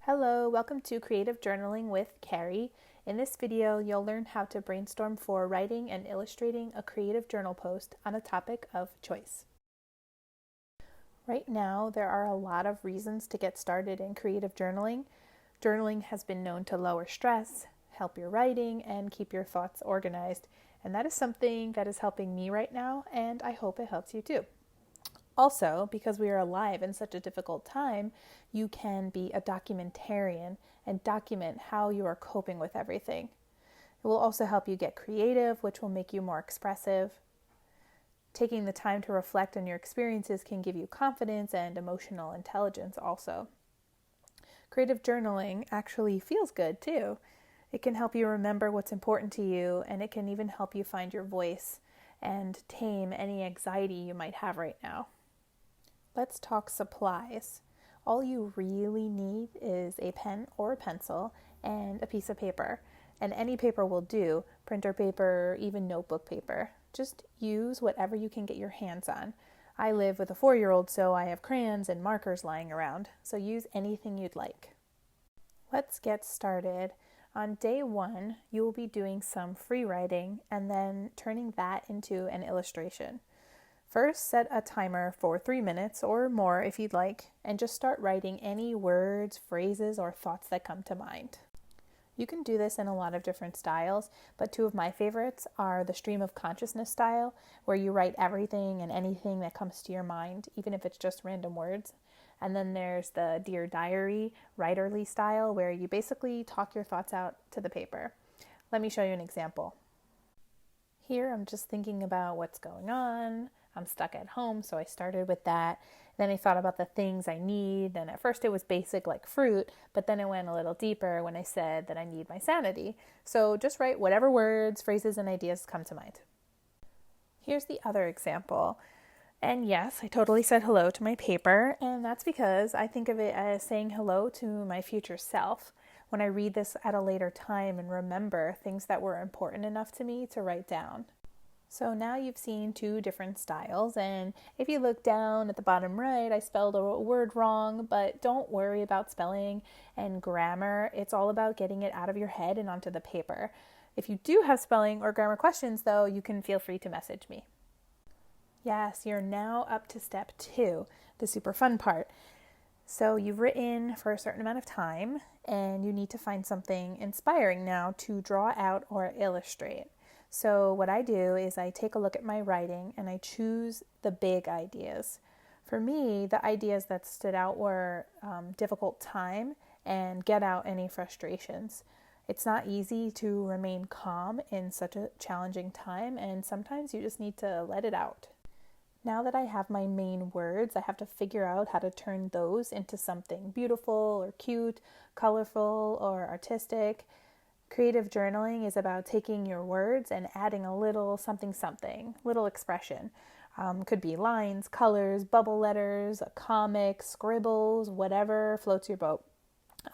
Hello, welcome to Creative Journaling with Carrie. In this video, you'll learn how to brainstorm for writing and illustrating a creative journal post on a topic of choice. Right now, there are a lot of reasons to get started in creative journaling. Journaling has been known to lower stress, help your writing, and keep your thoughts organized. And that is something that is helping me right now, and I hope it helps you too. Also, because we are alive in such a difficult time, you can be a documentarian and document how you are coping with everything. It will also help you get creative, which will make you more expressive. Taking the time to reflect on your experiences can give you confidence and emotional intelligence also. Creative journaling actually feels good too. It can help you remember what's important to you, and it can even help you find your voice and tame any anxiety you might have right now. Let's talk supplies. All you really need is a pen or a pencil and a piece of paper. And any paper will do, printer paper, even notebook paper. Just use whatever you can get your hands on. I live with a 4-year-old, so I have crayons and markers lying around. So use anything you'd like. Let's get started. On day 1, you will be doing some free writing and then turning that into an illustration. First, set a timer for 3 minutes or more if you'd like, and just start writing any words, phrases, or thoughts that come to mind. You can do this in a lot of different styles, but 2 of my favorites are the stream of consciousness style, where you write everything and anything that comes to your mind, even if it's just random words. And then there's the Dear Diary, writerly style, where you basically talk your thoughts out to the paper. Let me show you an example. Here I'm just thinking about what's going on. I'm stuck at home, so I started with that. Then I thought about the things I need, and at first it was basic like fruit, but then it went a little deeper when I said that I need my sanity. So just write whatever words, phrases, and ideas come to mind. Here's the other example. And yes, I totally said hello to my paper, and that's because I think of it as saying hello to my future self when I read this at a later time and remember things that were important enough to me to write down. So now you've seen 2 different styles, and if you look down at the bottom right, I spelled a word wrong, but don't worry about spelling and grammar. It's all about getting it out of your head and onto the paper. If you do have spelling or grammar questions, though, you can feel free to message me. Yes, you're now up to step 2, the super fun part. So you've written for a certain amount of time, and you need to find something inspiring now to draw out or illustrate. So what I do is I take a look at my writing and I choose the big ideas. For me, the ideas that stood out were difficult time and get out any frustrations. It's not easy to remain calm in such a challenging time, and sometimes you just need to let it out. Now that I have my main words, I have to figure out how to turn those into something beautiful or cute, colorful or artistic. Creative journaling is about taking your words and adding a little something, little expression. Could be lines, colors, bubble letters, a comic, scribbles, whatever floats your boat.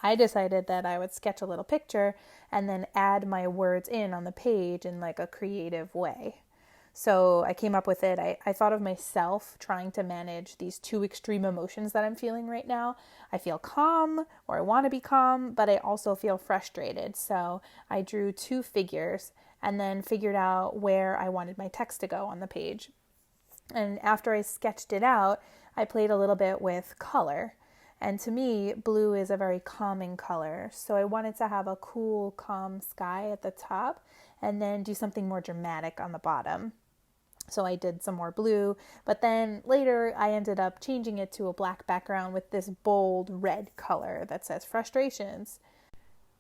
I decided that I would sketch a little picture and then add my words in on the page in like a creative way. So I came up with it. I thought of myself trying to manage these 2 extreme emotions that I'm feeling right now. I feel calm, or I want to be calm, but I also feel frustrated. So I drew 2 figures and then figured out where I wanted my text to go on the page. And after I sketched it out, I played a little bit with color. And to me, blue is a very calming color. So I wanted to have a cool, calm sky at the top and then do something more dramatic on the bottom. So I did some more blue, but then later I ended up changing it to a black background with this bold red color that says frustrations.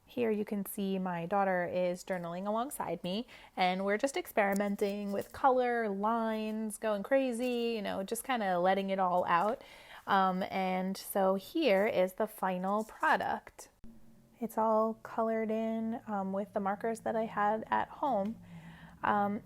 Here you can see my daughter is journaling alongside me, and we're just experimenting with color, lines, going crazy, just kind of letting it all out. And so here is the final product. It's all colored in with the markers that I had at home.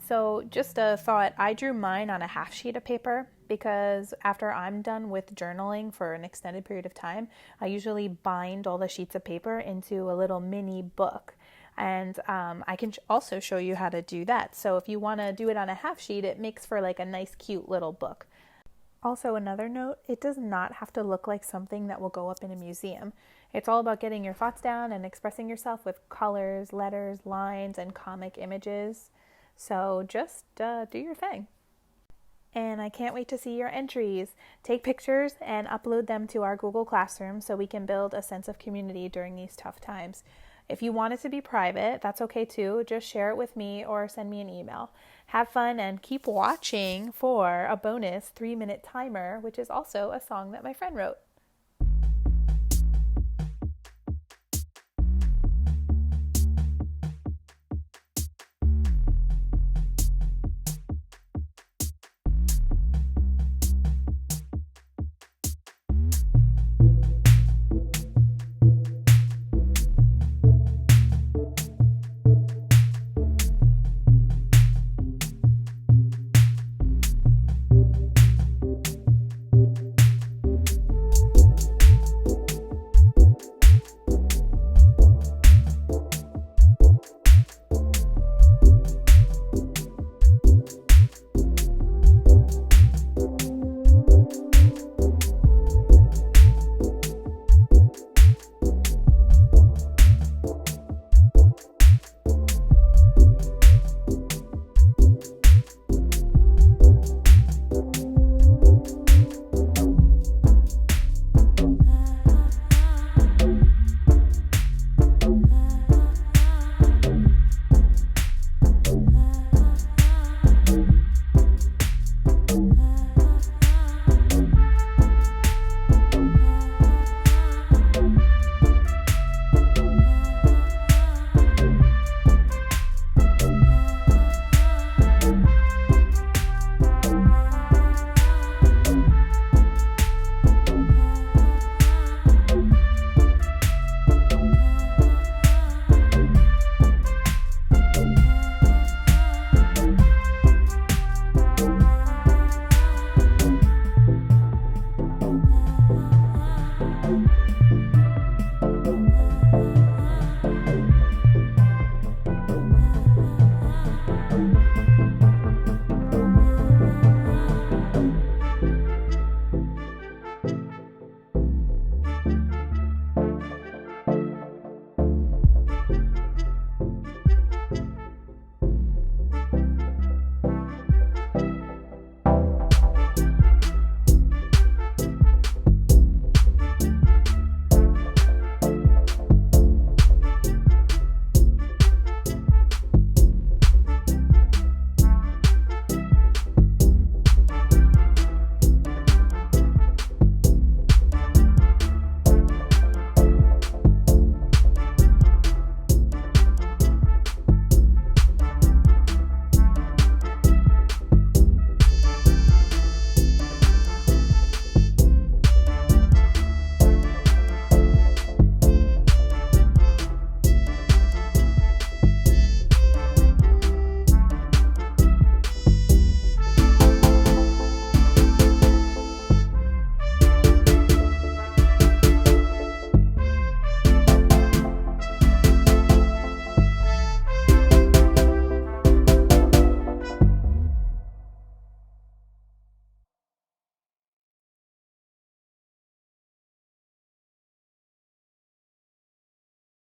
So just a thought, I drew mine on a half sheet of paper because after I'm done with journaling for an extended period of time, I usually bind all the sheets of paper into a little mini book. And I can also show you how to do that. So if you want to do it on a half sheet, it makes for like a nice, cute little book. Also, another note, it does not have to look like something that will go up in a museum. It's all about getting your thoughts down and expressing yourself with colors, letters, lines, and comic images. So just do your thing. And I can't wait to see your entries. Take pictures and upload them to our Google Classroom so we can build a sense of community during these tough times. If you want it to be private, that's okay too. Just share it with me or send me an email. Have fun and keep watching for a bonus 3-minute timer, which is also a song that my friend wrote.